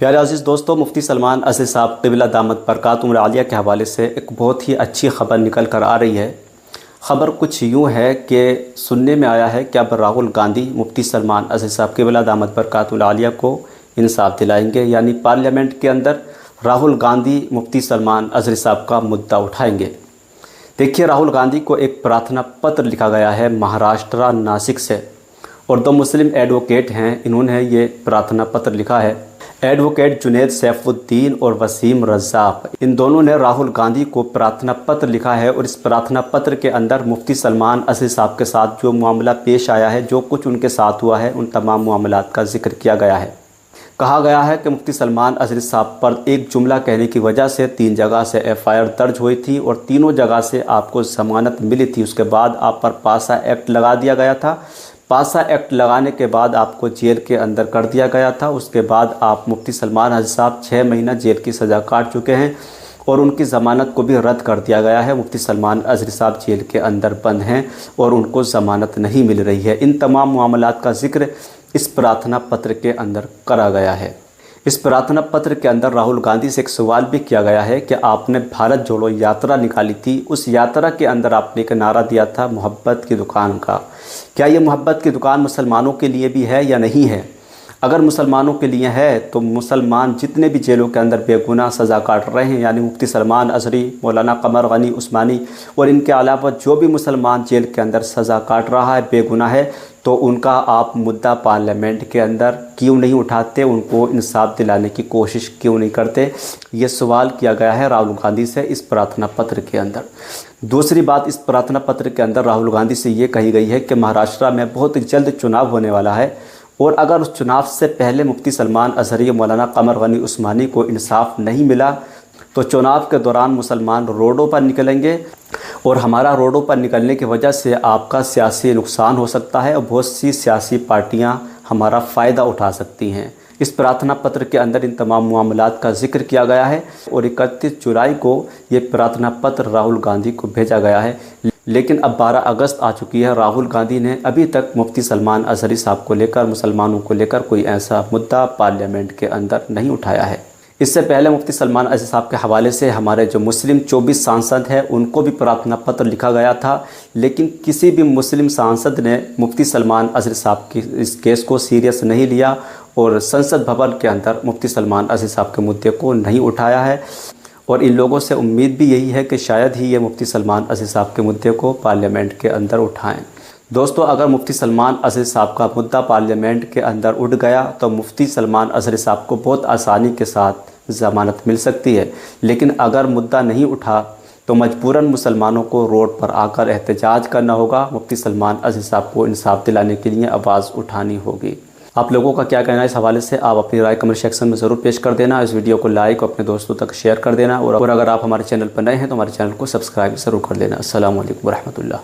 प्यारे अजीज़ दोस्तों, मुफ्ती सलमान अज़हरी साहब क़िबला दामत बरकातुहुल आलिया के हवाले से एक बहुत ही अच्छी ख़बर निकल कर आ रही है। ख़बर कुछ यूँ है कि सुनने में आया है कि अब राहुल गांधी मुफ्ती सलमान अज़हरी साहब क़िबला दामत बरकातुहुल आलिया को इंसाफ़ दिलाएंगे, यानी पार्लियामेंट के अंदर राहुल गांधी मुफ्ती सलमान अज़हरी साहब का मुद्दा उठाएंगे। देखिए, राहुल गांधी को एक प्रार्थना पत्र लिखा गया है महाराष्ट्र नासिक से, और दो मुस्लिम एडवोकेट हैं, इन्होंने ये प्रार्थना पत्र लिखा है। एडवोकेट जुनैद सैफुद्दीन और वसीम रज़ाक, इन दोनों ने राहुल गांधी को प्रार्थना पत्र लिखा है। और इस प्रार्थना पत्र के अंदर मुफ्ती सलमान अज़हरी साहब के साथ जो मामला पेश आया है, जो कुछ उनके साथ हुआ है, उन तमाम मामलात का जिक्र किया गया है। कहा गया है कि मुफ्ती सलमान अज़हरी साहब पर एक जुमला कहने की वजह से 3 जगह से FIR दर्ज हुई थी और तीनों जगह से आपको ज़मानत मिली थी। उसके बाद आप पर पासा एक्ट लगा दिया गया था। पासा एक्ट लगाने के बाद आपको जेल के अंदर कर दिया गया था। उसके बाद आप मुफ्ती सलमान अज़हरी साहब 6 महीना जेल की सज़ा काट चुके हैं और उनकी ज़मानत को भी रद्द कर दिया गया है। मुफ्ती सलमान अज़हरी साहब जेल के अंदर बंद हैं और उनको ज़मानत नहीं मिल रही है। इन तमाम मामलात का जिक्र इस प्रार्थना पत्र के अंदर करा गया है। इस प्रार्थना पत्र के अंदर राहुल गांधी से एक सवाल भी किया गया है कि आपने भारत जोड़ो यात्रा निकाली थी, उस यात्रा के अंदर आपने एक नारा दिया था मोहब्बत की दुकान का। क्या ये मोहब्बत की दुकान मुसलमानों के लिए भी है या नहीं है? अगर मुसलमानों के लिए है तो मुसलमान जितने भी जेलों के अंदर बेगुनाह सज़ा काट रहे हैं, यानी मुफ्ती सलमान अज़हरी, मौलाना कमर गनी उस्मानी और इनके अलावा जो भी मुसलमान जेल के अंदर सज़ा काट रहा है, बेगुनाह है, तो उनका आप मुद्दा पार्लियामेंट के अंदर क्यों नहीं उठाते? उनको इंसाफ दिलाने की कोशिश क्यों नहीं करते? ये सवाल किया गया है राहुल गांधी से इस प्रार्थना पत्र के अंदर। दूसरी बात, इस प्रार्थना पत्र के अंदर राहुल गांधी से ये कही गई है कि महाराष्ट्र में बहुत जल्द चुनाव होने वाला है और अगर उस चुनाव से पहले मुफ्ती सलमान अज़हरी, मौलाना कमर गनी उस्मानी को इंसाफ नहीं मिला तो चुनाव के दौरान मुसलमान रोडों पर निकलेंगे और हमारा रोडों पर निकलने की वजह से आपका सियासी नुकसान हो सकता है और बहुत सी सियासी पार्टियां हमारा फ़ायदा उठा सकती हैं। इस प्रार्थना पत्र के अंदर इन तमाम मामलात का जिक्र किया गया है और 31 जुलाई को ये प्रार्थना पत्र राहुल गांधी को भेजा गया है। लेकिन अब 12 अगस्त आ चुकी है, राहुल गांधी ने अभी तक मुफ्ती सलमान अज़हरी साहब को लेकर, मुसलमानों को लेकर कोई ऐसा मुद्दा पार्लियामेंट के अंदर नहीं उठाया है। इससे पहले मुफ्ती सलमान अज़हरी साहब के हवाले से हमारे जो मुस्लिम 24 सांसद हैं उनको भी प्रार्थना पत्र लिखा गया था, लेकिन किसी भी मुस्लिम सांसद ने मुफ्ती सलमान अज़हरी साहब की इस केस को सीरियस नहीं लिया और संसद भवन के अंदर मुफ्ती सलमान अज़हरी साहब के मुद्दे को नहीं उठाया है। और इन लोगों से उम्मीद भी यही है कि शायद ही ये मुफ्ती सलमान अज़हरी साहब के मुद्दे को पार्लियामेंट के अंदर उठाएँ। दोस्तों, अगर मुफ्ती सलमान अज़हरी साहब का मुद्दा पार्लियामेंट के अंदर उठ गया तो मुफ्ती सलमान अज़हरी साहब को बहुत आसानी के साथ ज़मानत मिल सकती है। लेकिन अगर मुद्दा नहीं उठा तो मजबूरन मुसलमानों को रोड पर आकर एहतजाज करना होगा, मुफ्ती सलमान अज़हरी साहब को इंसाफ दिलाने के लिए आवाज़ उठानी होगी। आप लोगों का क्या कहना है इस हवाले से? आप अपनी राय कमेंट सेक्शन में ज़रूर पेश कर देना। इस वीडियो को लाइक और अपने दोस्तों तक शेयर कर देना और अगर आप हमारे चैनल पर नए हैं तो हमारे चैनल को सब्सक्राइब ज़रूर कर लेना। अस्सलामु अलैकुम व रहमतुल्लाह।